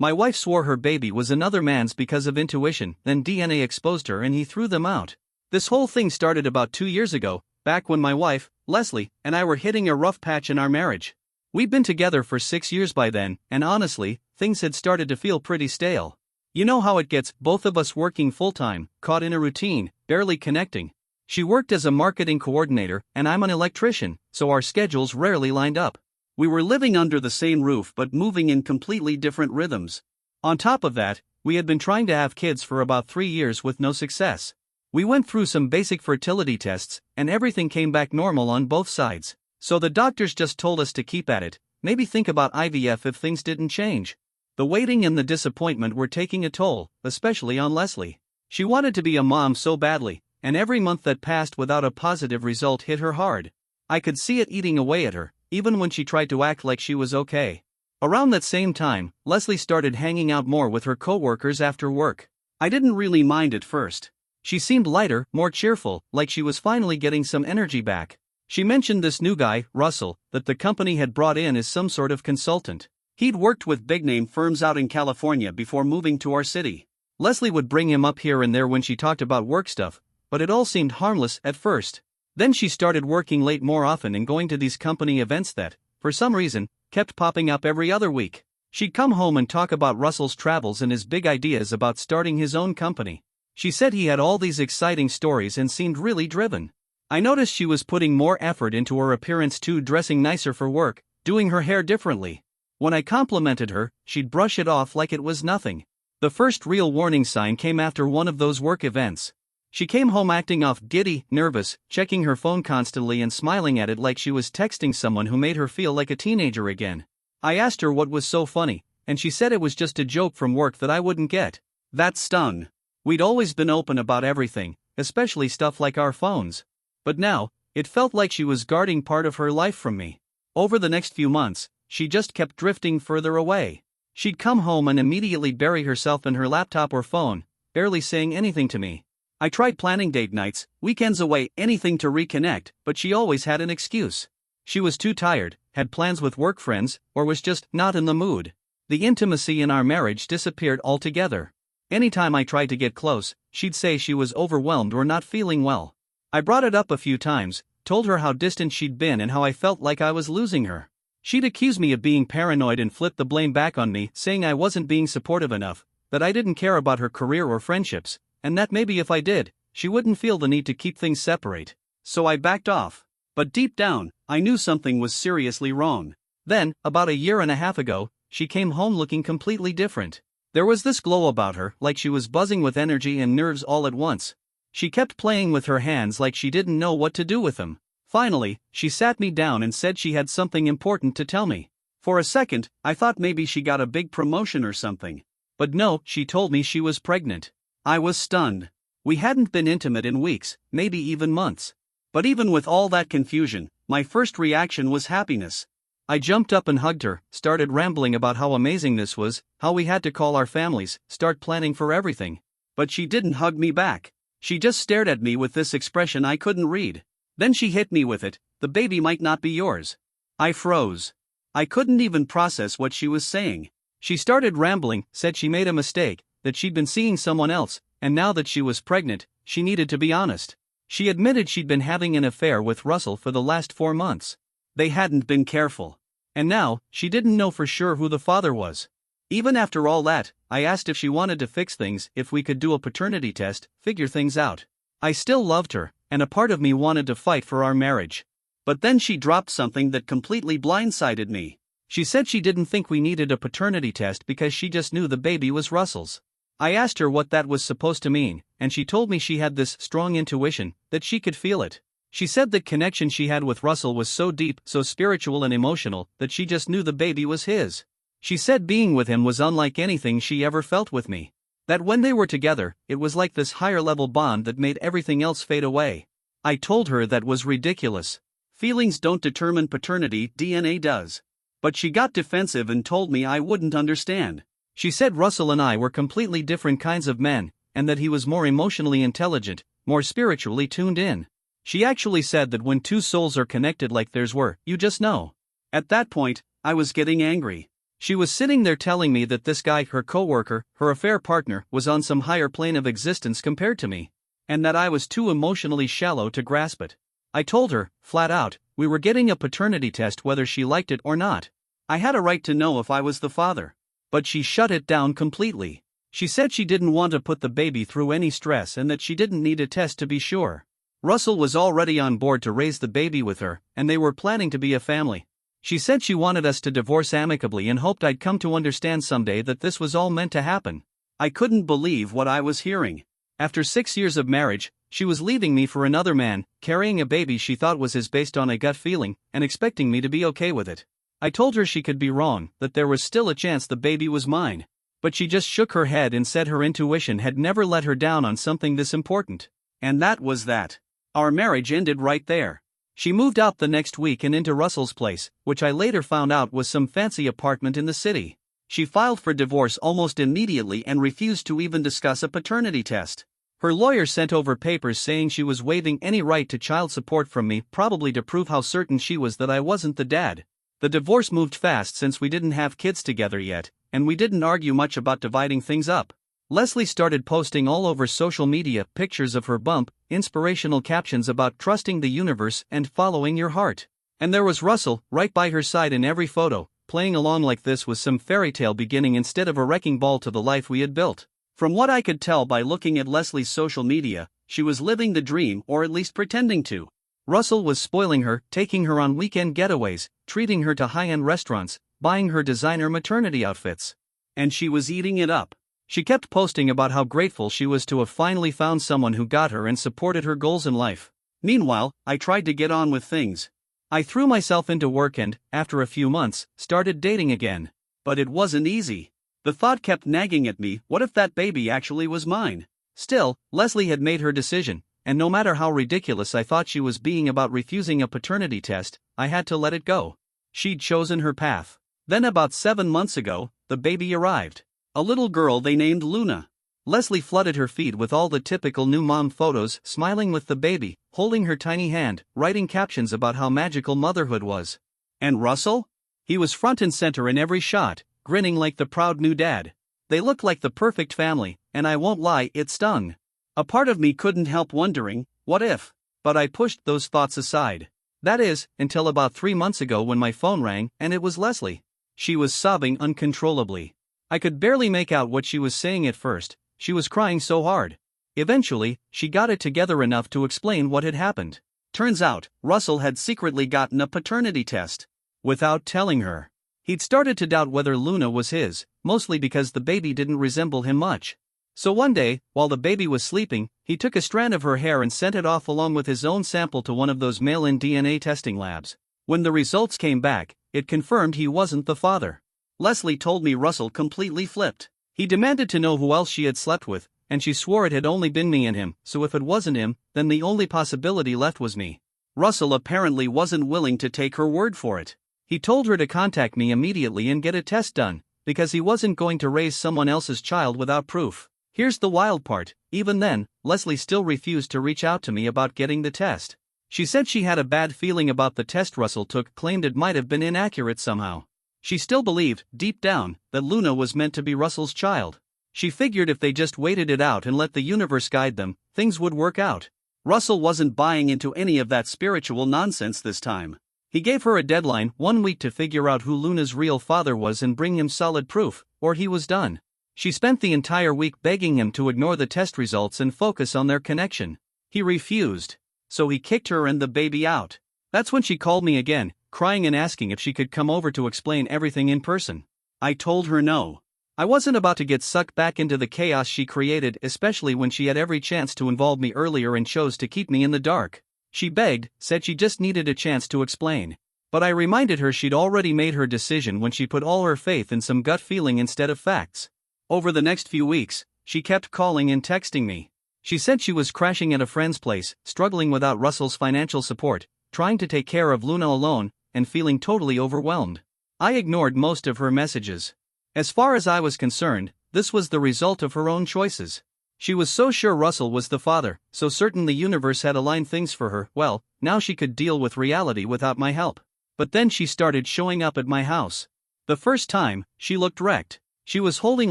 My wife swore her baby was another man's because of intuition, then DNA exposed her and he threw them out. This whole thing started about 2 years ago, back when my wife, Leslie, and I were hitting a rough patch in our marriage. We'd been together for 6 years by then, and honestly, things had started to feel pretty stale. You know how it gets, both of us working full-time, caught in a routine, barely connecting. She worked as a marketing coordinator, and I'm an electrician, so our schedules rarely lined up. We were living under the same roof but moving in completely different rhythms. On top of that, we had been trying to have kids for about 3 years with no success. We went through some basic fertility tests, and everything came back normal on both sides. So the doctors just told us to keep at it, maybe think about IVF if things didn't change. The waiting and the disappointment were taking a toll, especially on Leslie. She wanted to be a mom so badly, and every month that passed without a positive result hit her hard. I could see it eating away at her, even when she tried to act like she was okay. Around that same time, Leslie started hanging out more with her coworkers after work. I didn't really mind at first. She seemed lighter, more cheerful, like she was finally getting some energy back. She mentioned this new guy, Russell, that the company had brought in as some sort of consultant. He'd worked with big-name firms out in California before moving to our city. Leslie would bring him up here and there when she talked about work stuff, but it all seemed harmless at first. Then she started working late more often and going to these company events that, for some reason, kept popping up every other week. She'd come home and talk about Russell's travels and his big ideas about starting his own company. She said he had all these exciting stories and seemed really driven. I noticed she was putting more effort into her appearance too, dressing nicer for work, doing her hair differently. When I complimented her, she'd brush it off like it was nothing. The first real warning sign came after one of those work events. She came home acting off giddy, nervous, checking her phone constantly and smiling at it like she was texting someone who made her feel like a teenager again. I asked her what was so funny, and she said it was just a joke from work that I wouldn't get. That stung. We'd always been open about everything, especially stuff like our phones. But now, it felt like she was guarding part of her life from me. Over the next few months, she just kept drifting further away. She'd come home and immediately bury herself in her laptop or phone, barely saying anything to me. I tried planning date nights, weekends away, anything to reconnect, but she always had an excuse. She was too tired, had plans with work friends, or was just not in the mood. The intimacy in our marriage disappeared altogether. Anytime I tried to get close, she'd say she was overwhelmed or not feeling well. I brought it up a few times, told her how distant she'd been and how I felt like I was losing her. She'd accuse me of being paranoid and flip the blame back on me, saying I wasn't being supportive enough, that I didn't care about her career or friendships, and that maybe if I did, she wouldn't feel the need to keep things separate. So I backed off. But deep down, I knew something was seriously wrong. Then, about a year and a half ago, she came home looking completely different. There was this glow about her, like she was buzzing with energy and nerves all at once. She kept playing with her hands like she didn't know what to do with them. Finally, she sat me down and said she had something important to tell me. For a second, I thought maybe she got a big promotion or something. But no, she told me she was pregnant. I was stunned. We hadn't been intimate in weeks, maybe even months. But even with all that confusion, my first reaction was happiness. I jumped up and hugged her, started rambling about how amazing this was, how we had to call our families, start planning for everything. But she didn't hug me back. She just stared at me with this expression I couldn't read. Then she hit me with it, "The baby might not be yours." I froze. I couldn't even process what she was saying. She started rambling, said she made a mistake, that she'd been seeing someone else, and now that she was pregnant, she needed to be honest. She admitted she'd been having an affair with Russell for the last 4 months. They hadn't been careful. And now, she didn't know for sure who the father was. Even after all that, I asked if she wanted to fix things, if we could do a paternity test, figure things out. I still loved her, and a part of me wanted to fight for our marriage. But then she dropped something that completely blindsided me. She said she didn't think we needed a paternity test because she just knew the baby was Russell's. I asked her what that was supposed to mean, and she told me she had this strong intuition, that she could feel it. She said the connection she had with Russell was so deep, so spiritual and emotional, that she just knew the baby was his. She said being with him was unlike anything she ever felt with me. That when they were together, it was like this higher-level bond that made everything else fade away. I told her that was ridiculous. Feelings don't determine paternity, DNA does. But she got defensive and told me I wouldn't understand. She said Russell and I were completely different kinds of men, and that he was more emotionally intelligent, more spiritually tuned in. She actually said that when two souls are connected like theirs were, you just know. At that point, I was getting angry. She was sitting there telling me that this guy, her coworker, her affair partner, was on some higher plane of existence compared to me, and that I was too emotionally shallow to grasp it. I told her, flat out, we were getting a paternity test whether she liked it or not. I had a right to know if I was the father. But she shut it down completely. She said she didn't want to put the baby through any stress and that she didn't need a test to be sure. Russell was already on board to raise the baby with her, and they were planning to be a family. She said she wanted us to divorce amicably and hoped I'd come to understand someday that this was all meant to happen. I couldn't believe what I was hearing. After 6 years of marriage, she was leaving me for another man, carrying a baby she thought was his based on a gut feeling, and expecting me to be okay with it. I told her she could be wrong, that there was still a chance the baby was mine. But she just shook her head and said her intuition had never let her down on something this important. And that was that. Our marriage ended right there. She moved out the next week and into Russell's place, which I later found out was some fancy apartment in the city. She filed for divorce almost immediately and refused to even discuss a paternity test. Her lawyer sent over papers saying she was waiving any right to child support from me, probably to prove how certain she was that I wasn't the dad. The divorce moved fast since we didn't have kids together yet, and we didn't argue much about dividing things up. Leslie started posting all over social media pictures of her bump, inspirational captions about trusting the universe and following your heart. And there was Russell, right by her side in every photo, playing along like this was some fairy tale beginning instead of a wrecking ball to the life we had built. From what I could tell by looking at Leslie's social media, she was living the dream, or at least pretending to. Russell was spoiling her, taking her on weekend getaways, treating her to high-end restaurants, buying her designer maternity outfits. And she was eating it up. She kept posting about how grateful she was to have finally found someone who got her and supported her goals in life. Meanwhile, I tried to get on with things. I threw myself into work and, after a few months, started dating again. But it wasn't easy. The thought kept nagging at me, what if that baby actually was mine? Still, Leslie had made her decision, and no matter how ridiculous I thought she was being about refusing a paternity test, I had to let it go. She'd chosen her path. Then about 7 months ago, the baby arrived. A little girl they named Luna. Leslie flooded her feed with all the typical new mom photos, smiling with the baby, holding her tiny hand, writing captions about how magical motherhood was. And Russell? He was front and center in every shot, grinning like the proud new dad. They looked like the perfect family, and I won't lie, it stung. A part of me couldn't help wondering, what if? But I pushed those thoughts aside. That is, until about 3 months ago when my phone rang, and it was Leslie. She was sobbing uncontrollably. I could barely make out what she was saying at first, she was crying so hard. Eventually, she got it together enough to explain what had happened. Turns out, Russell had secretly gotten a paternity test. Without telling her. He'd started to doubt whether Luna was his, mostly because the baby didn't resemble him much. So one day, while the baby was sleeping, he took a strand of her hair and sent it off along with his own sample to one of those mail-in DNA testing labs. When the results came back, it confirmed he wasn't the father. Leslie told me Russell completely flipped. He demanded to know who else she had slept with, and she swore it had only been me and him, so if it wasn't him, then the only possibility left was me. Russell apparently wasn't willing to take her word for it. He told her to contact me immediately and get a test done, because he wasn't going to raise someone else's child without proof. Here's the wild part, even then, Leslie still refused to reach out to me about getting the test. She said she had a bad feeling about the test Russell took, claimed it might have been inaccurate somehow. She still believed, deep down, that Luna was meant to be Russell's child. She figured if they just waited it out and let the universe guide them, things would work out. Russell wasn't buying into any of that spiritual nonsense this time. He gave her a deadline, 1 week, to figure out who Luna's real father was and bring him solid proof, or he was done. She spent the entire week begging him to ignore the test results and focus on their connection. He refused. So he kicked her and the baby out. That's when she called me again, crying and asking if she could come over to explain everything in person. I told her no. I wasn't about to get sucked back into the chaos she created, especially when she had every chance to involve me earlier and chose to keep me in the dark. She begged, said she just needed a chance to explain. But I reminded her she'd already made her decision when she put all her faith in some gut feeling instead of facts. Over the next few weeks, she kept calling and texting me. She said she was crashing at a friend's place, struggling without Russell's financial support, trying to take care of Luna alone, and feeling totally overwhelmed. I ignored most of her messages. As far as I was concerned, this was the result of her own choices. She was so sure Russell was the father, so certain the universe had aligned things for her. Well, now she could deal with reality without my help. But then she started showing up at my house. The first time, she looked wrecked. She was holding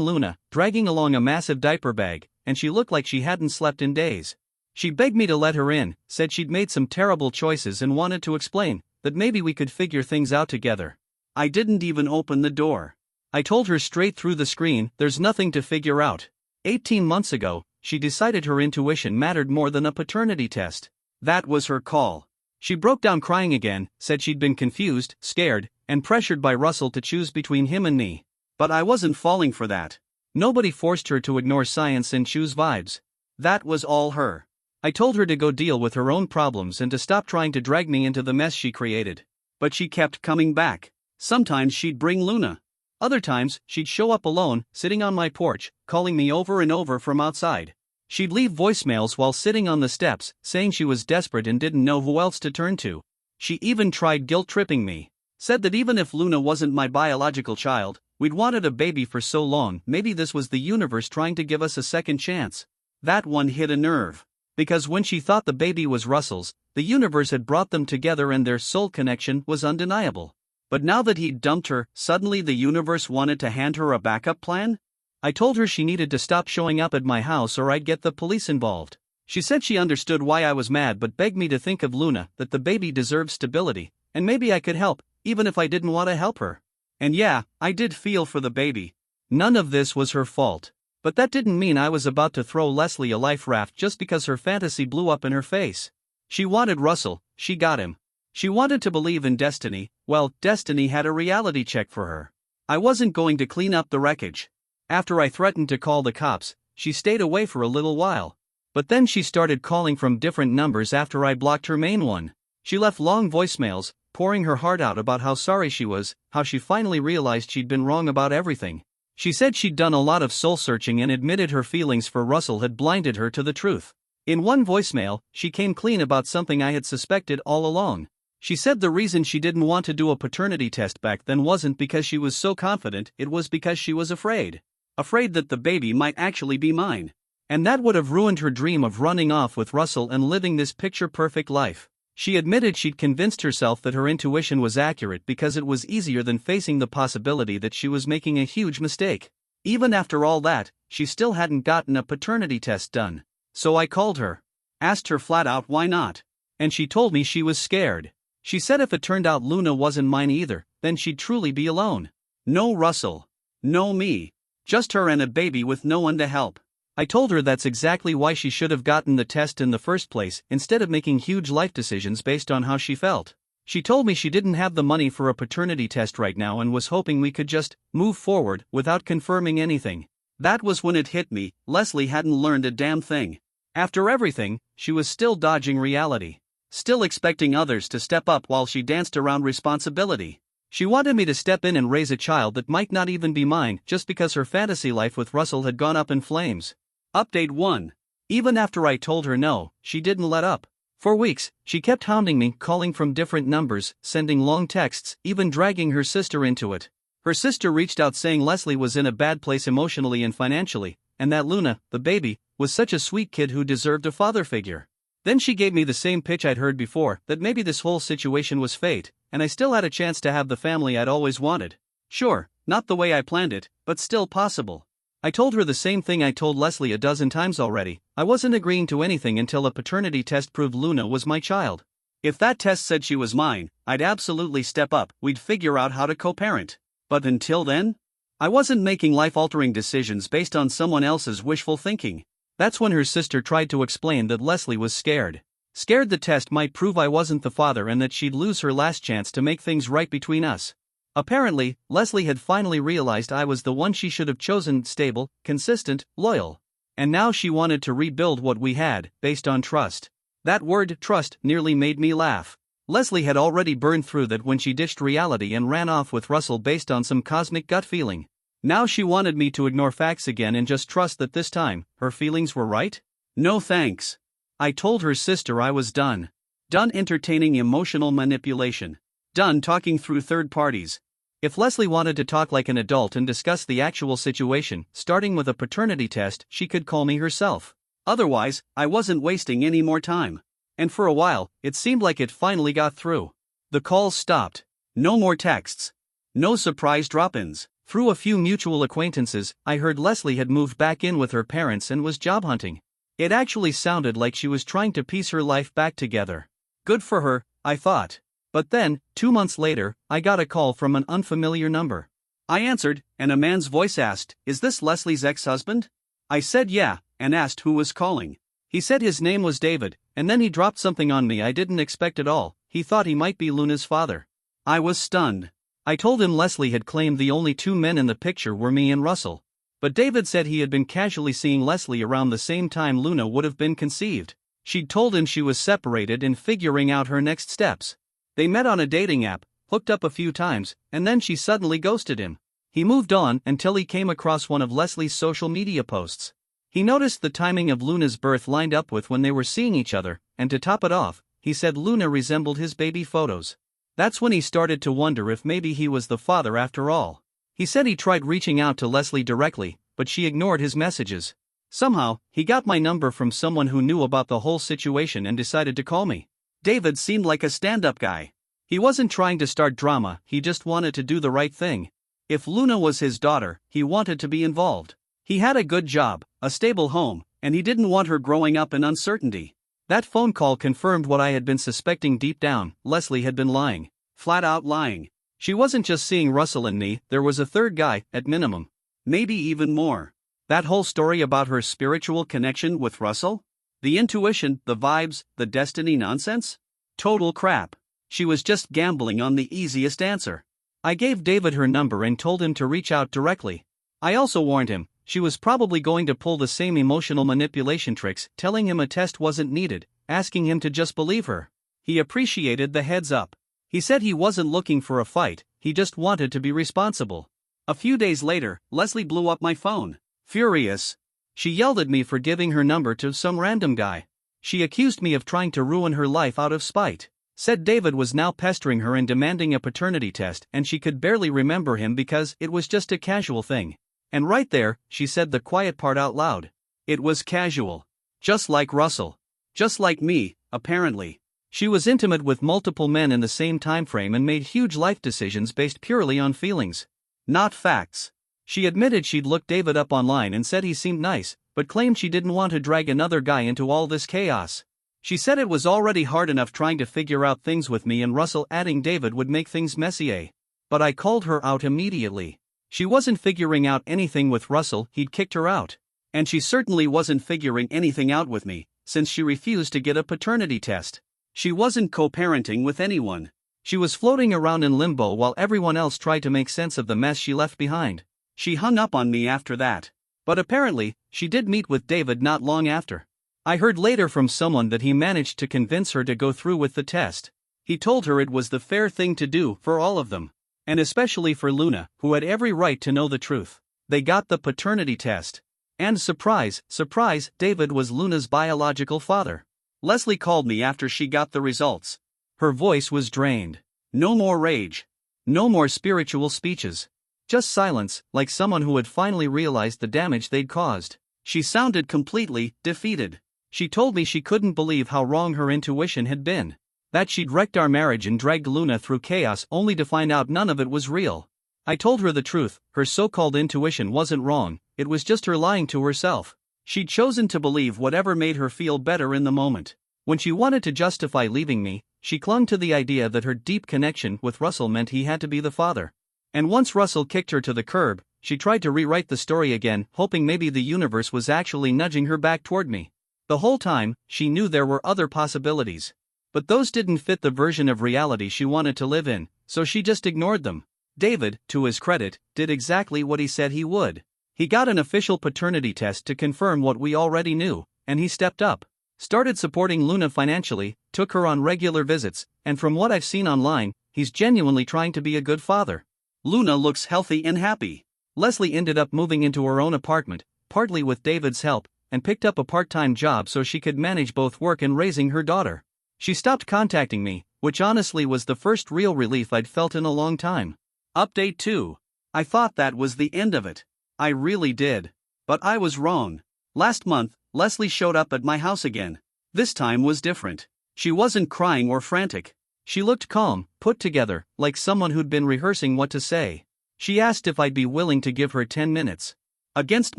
Luna, dragging along a massive diaper bag, and she looked like she hadn't slept in days. She begged me to let her in, said she'd made some terrible choices and wanted to explain that maybe we could figure things out together. I didn't even open the door. I told her straight through the screen, there's nothing to figure out. 18 months ago, she decided her intuition mattered more than a paternity test. That was her call. She broke down crying again, said she'd been confused, scared, and pressured by Russell to choose between him and me. But I wasn't falling for that. Nobody forced her to ignore science and choose vibes. That was all her. I told her to go deal with her own problems and to stop trying to drag me into the mess she created. But she kept coming back. Sometimes she'd bring Luna. Other times, she'd show up alone, sitting on my porch, calling me over and over from outside. She'd leave voicemails while sitting on the steps, saying she was desperate and didn't know who else to turn to. She even tried guilt-tripping me. Said that even if Luna wasn't my biological child, we'd wanted a baby for so long, maybe this was the universe trying to give us a second chance. That one hit a nerve. Because when she thought the baby was Russell's, the universe had brought them together and their soul connection was undeniable. But now that he'd dumped her, suddenly the universe wanted to hand her a backup plan? I told her she needed to stop showing up at my house or I'd get the police involved. She said she understood why I was mad but begged me to think of Luna, that the baby deserved stability, and maybe I could help, even if I didn't want to help her. And yeah, I did feel for the baby. None of this was her fault. But that didn't mean I was about to throw Leslie a life raft just because her fantasy blew up in her face. She wanted Russell, she got him. She wanted to believe in destiny, well, destiny had a reality check for her. I wasn't going to clean up the wreckage. After I threatened to call the cops, she stayed away for a little while. But then she started calling from different numbers after I blocked her main one. She left long voicemails, pouring her heart out about how sorry she was, how she finally realized she'd been wrong about everything. She said she'd done a lot of soul-searching and admitted her feelings for Russell had blinded her to the truth. In one voicemail, she came clean about something I had suspected all along. She said the reason she didn't want to do a paternity test back then wasn't because she was so confident, it was because she was afraid. Afraid that the baby might actually be mine. And that would have ruined her dream of running off with Russell and living this picture-perfect life. She admitted she'd convinced herself that her intuition was accurate because it was easier than facing the possibility that she was making a huge mistake. Even after all that, she still hadn't gotten a paternity test done. So I called her. Asked her flat out why not. And she told me she was scared. She said if it turned out Luna wasn't mine either, then she'd truly be alone. No Russell. No me. Just her and a baby with no one to help. I told her that's exactly why she should have gotten the test in the first place, instead of making huge life decisions based on how she felt. She told me she didn't have the money for a paternity test right now and was hoping we could just move forward without confirming anything. That was when it hit me, Leslie hadn't learned a damn thing. After everything, she was still dodging reality. Still expecting others to step up while she danced around responsibility. She wanted me to step in and raise a child that might not even be mine just because her fantasy life with Russell had gone up in flames. Update 1. Even after I told her no, she didn't let up. For weeks, she kept hounding me, calling from different numbers, sending long texts, even dragging her sister into it. Her sister reached out saying Leslie was in a bad place emotionally and financially, and that Luna, the baby, was such a sweet kid who deserved a father figure. Then she gave me the same pitch I'd heard before, that maybe this whole situation was fate, and I still had a chance to have the family I'd always wanted. Sure, not the way I planned it, but still possible. I told her the same thing I told Leslie a dozen times already. I wasn't agreeing to anything until a paternity test proved Luna was my child. If that test said she was mine, I'd absolutely step up, we'd figure out how to co-parent. But until then? I wasn't making life-altering decisions based on someone else's wishful thinking. That's when her sister tried to explain that Leslie was scared. Scared the test might prove I wasn't the father and that she'd lose her last chance to make things right between us. Apparently, Leslie had finally realized I was the one she should have chosen, stable, consistent, loyal. And now she wanted to rebuild what we had, based on trust. That word, trust, nearly made me laugh. Leslie had already burned through that when she ditched reality and ran off with Russell based on some cosmic gut feeling. Now she wanted me to ignore facts again and just trust that this time, her feelings were right? No thanks. I told her sister I was done. Done entertaining emotional manipulation. Done talking through third parties. If Leslie wanted to talk like an adult and discuss the actual situation, starting with a paternity test, she could call me herself. Otherwise, I wasn't wasting any more time. And for a while, it seemed like it finally got through. The calls stopped. No more texts. No surprise drop-ins. Through a few mutual acquaintances, I heard Leslie had moved back in with her parents and was job hunting. It actually sounded like she was trying to piece her life back together. Good for her, I thought. But then, 2 months later, I got a call from an unfamiliar number. I answered, and a man's voice asked, "Is this Leslie's ex-husband?" I said yeah, and asked who was calling. He said his name was David, and then he dropped something on me I didn't expect at all. He thought he might be Luna's father. I was stunned. I told him Leslie had claimed the only 2 men in the picture were me and Russell. But David said he had been casually seeing Leslie around the same time Luna would have been conceived. She'd told him she was separated and figuring out her next steps. They met on a dating app, hooked up a few times, and then she suddenly ghosted him. He moved on until he came across one of Leslie's social media posts. He noticed the timing of Luna's birth lined up with when they were seeing each other, and to top it off, he said Luna resembled his baby photos. That's when he started to wonder if maybe he was the father after all. He said he tried reaching out to Leslie directly, but she ignored his messages. Somehow, he got my number from someone who knew about the whole situation and decided to call me. David seemed like a stand-up guy. He wasn't trying to start drama, he just wanted to do the right thing. If Luna was his daughter, he wanted to be involved. He had a good job, a stable home, and he didn't want her growing up in uncertainty. That phone call confirmed what I had been suspecting deep down. Leslie had been lying. Flat out lying. She wasn't just seeing Russell and me, there was a third guy, at minimum. Maybe even more. That whole story about her spiritual connection with Russell? The intuition, the vibes, the destiny nonsense? Total crap. She was just gambling on the easiest answer. I gave David her number and told him to reach out directly. I also warned him, she was probably going to pull the same emotional manipulation tricks, telling him a test wasn't needed, asking him to just believe her. He appreciated the heads up. He said he wasn't looking for a fight, he just wanted to be responsible. A few days later, Leslie blew up my phone. Furious. She yelled at me for giving her number to some random guy. She accused me of trying to ruin her life out of spite. Said David was now pestering her and demanding a paternity test and she could barely remember him because it was just a casual thing. And right there, she said the quiet part out loud. It was casual. Just like Russell. Just like me, apparently. She was intimate with multiple men in the same time frame and made huge life decisions based purely on feelings. Not facts. She admitted she'd looked David up online and said he seemed nice, but claimed she didn't want to drag another guy into all this chaos. She said it was already hard enough trying to figure out things with me and Russell, adding David would make things messier. But I called her out immediately. She wasn't figuring out anything with Russell, he'd kicked her out. And she certainly wasn't figuring anything out with me, since she refused to get a paternity test. She wasn't co-parenting with anyone. She was floating around in limbo while everyone else tried to make sense of the mess she left behind. She hung up on me after that. But apparently, she did meet with David not long after. I heard later from someone that he managed to convince her to go through with the test. He told her it was the fair thing to do for all of them. And especially for Luna, who had every right to know the truth. They got the paternity test. And surprise, surprise, David was Luna's biological father. Leslie called me after she got the results. Her voice was drained. No more rage. No more spiritual speeches. Just silence, like someone who had finally realized the damage they'd caused. She sounded completely defeated. She told me she couldn't believe how wrong her intuition had been. That she'd wrecked our marriage and dragged Luna through chaos only to find out none of it was real. I told her the truth, her so-called intuition wasn't wrong, it was just her lying to herself. She'd chosen to believe whatever made her feel better in the moment. When she wanted to justify leaving me, she clung to the idea that her deep connection with Russell meant he had to be the father. And once Russell kicked her to the curb, she tried to rewrite the story again, hoping maybe the universe was actually nudging her back toward me. The whole time, she knew there were other possibilities. But those didn't fit the version of reality she wanted to live in, so she just ignored them. David, to his credit, did exactly what he said he would. He got an official paternity test to confirm what we already knew, and he stepped up. Started supporting Luna financially, took her on regular visits, and from what I've seen online, he's genuinely trying to be a good father. Luna looks healthy and happy. Leslie ended up moving into her own apartment, partly with David's help, and picked up a part-time job so she could manage both work and raising her daughter. She stopped contacting me, which honestly was the first real relief I'd felt in a long time. Update 2. I thought that was the end of it. I really did. But I was wrong. Last month, Leslie showed up at my house again. This time was different. She wasn't crying or frantic. She looked calm, put together, like someone who'd been rehearsing what to say. She asked if I'd be willing to give her 10 minutes. Against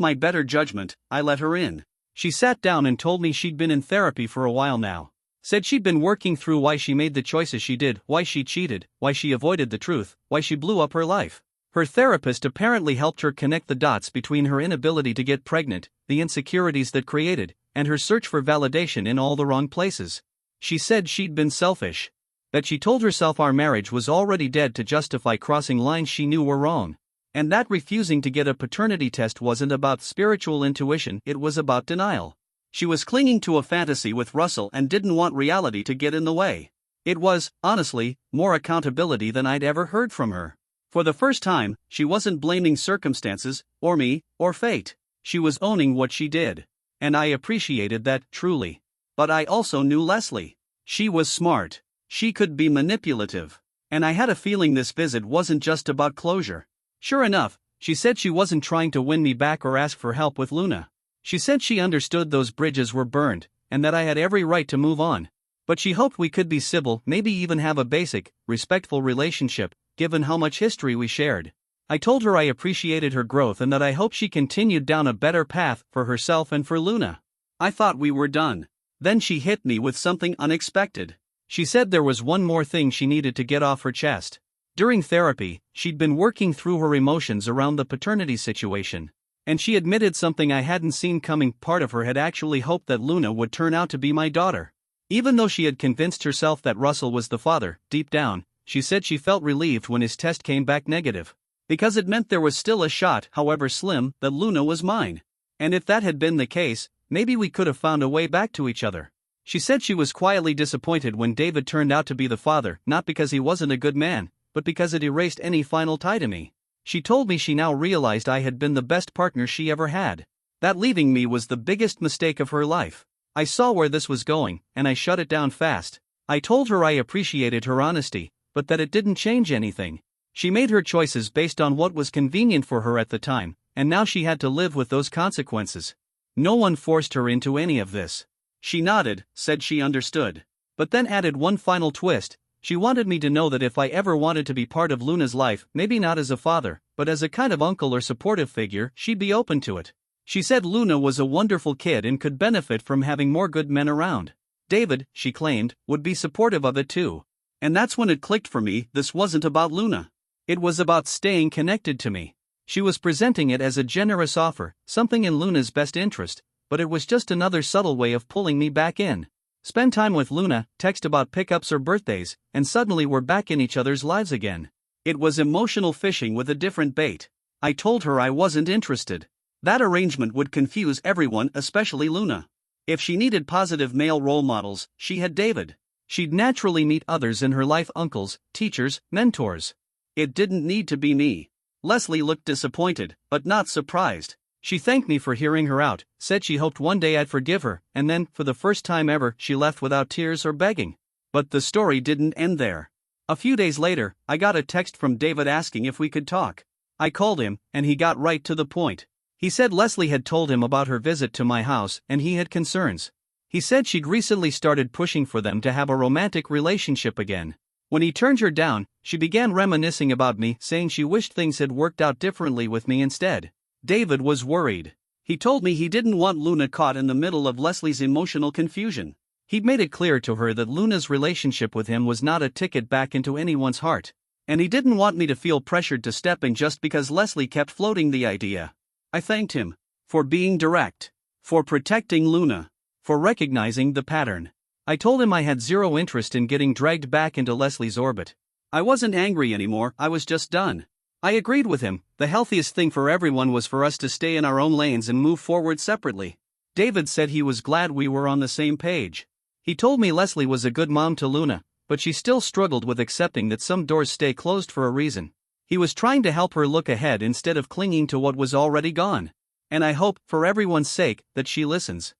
my better judgment, I let her in. She sat down and told me she'd been in therapy for a while now. Said she'd been working through why she made the choices she did, why she cheated, why she avoided the truth, why she blew up her life. Her therapist apparently helped her connect the dots between her inability to get pregnant, the insecurities that created, and her search for validation in all the wrong places. She said she'd been selfish. That she told herself our marriage was already dead to justify crossing lines she knew were wrong. And that refusing to get a paternity test wasn't about spiritual intuition, it was about denial. She was clinging to a fantasy with Russell and didn't want reality to get in the way. It was, honestly, more accountability than I'd ever heard from her. For the first time, she wasn't blaming circumstances, or me, or fate. She was owning what she did. And I appreciated that, truly. But I also knew Leslie. She was smart. She could be manipulative. And I had a feeling this visit wasn't just about closure. Sure enough, she said she wasn't trying to win me back or ask for help with Luna. She said she understood those bridges were burned, and that I had every right to move on. But she hoped we could be civil, maybe even have a basic, respectful relationship, given how much history we shared. I told her I appreciated her growth and that I hoped she continued down a better path for herself and for Luna. I thought we were done. Then she hit me with something unexpected. She said there was one more thing she needed to get off her chest. During therapy, she'd been working through her emotions around the paternity situation. And she admitted something I hadn't seen coming. Part of her had actually hoped that Luna would turn out to be my daughter. Even though she had convinced herself that Russell was the father, deep down, she said she felt relieved when his test came back negative. Because it meant there was still a shot, however slim, that Luna was mine. And if that had been the case, maybe we could have found a way back to each other. She said she was quietly disappointed when David turned out to be the father, not because he wasn't a good man, but because it erased any final tie to me. She told me she now realized I had been the best partner she ever had. That leaving me was the biggest mistake of her life. I saw where this was going, and I shut it down fast. I told her I appreciated her honesty, but that it didn't change anything. She made her choices based on what was convenient for her at the time, and now she had to live with those consequences. No one forced her into any of this. She nodded, said she understood. But then added one final twist. She wanted me to know that if I ever wanted to be part of Luna's life, maybe not as a father, but as a kind of uncle or supportive figure, she'd be open to it. She said Luna was a wonderful kid and could benefit from having more good men around. David, she claimed, would be supportive of it too. And that's when it clicked for me, this wasn't about Luna. It was about staying connected to me. She was presenting it as a generous offer, something in Luna's best interest, but it was just another subtle way of pulling me back in. Spend time with Luna, text about pickups or birthdays, and suddenly we're back in each other's lives again. It was emotional fishing with a different bait. I told her I wasn't interested. That arrangement would confuse everyone, especially Luna. If she needed positive male role models, she had David. She'd naturally meet others in her life, uncles, teachers, mentors. It didn't need to be me. Leslie looked disappointed, but not surprised. She thanked me for hearing her out, said she hoped one day I'd forgive her, and then, for the first time ever, she left without tears or begging. But the story didn't end there. A few days later, I got a text from David asking if we could talk. I called him, and he got right to the point. He said Leslie had told him about her visit to my house, and he had concerns. He said she'd recently started pushing for them to have a romantic relationship again. When he turned her down, she began reminiscing about me, saying she wished things had worked out differently with me instead. David was worried. He told me he didn't want Luna caught in the middle of Leslie's emotional confusion. He'd made it clear to her that Luna's relationship with him was not a ticket back into anyone's heart. And he didn't want me to feel pressured to step in just because Leslie kept floating the idea. I thanked him. For being direct. For protecting Luna. For recognizing the pattern. I told him I had zero interest in getting dragged back into Leslie's orbit. I wasn't angry anymore, I was just done. I agreed with him. The healthiest thing for everyone was for us to stay in our own lanes and move forward separately. David said he was glad we were on the same page. He told me Leslie was a good mom to Luna, but she still struggled with accepting that some doors stay closed for a reason. He was trying to help her look ahead instead of clinging to what was already gone. And I hope, for everyone's sake, that she listens.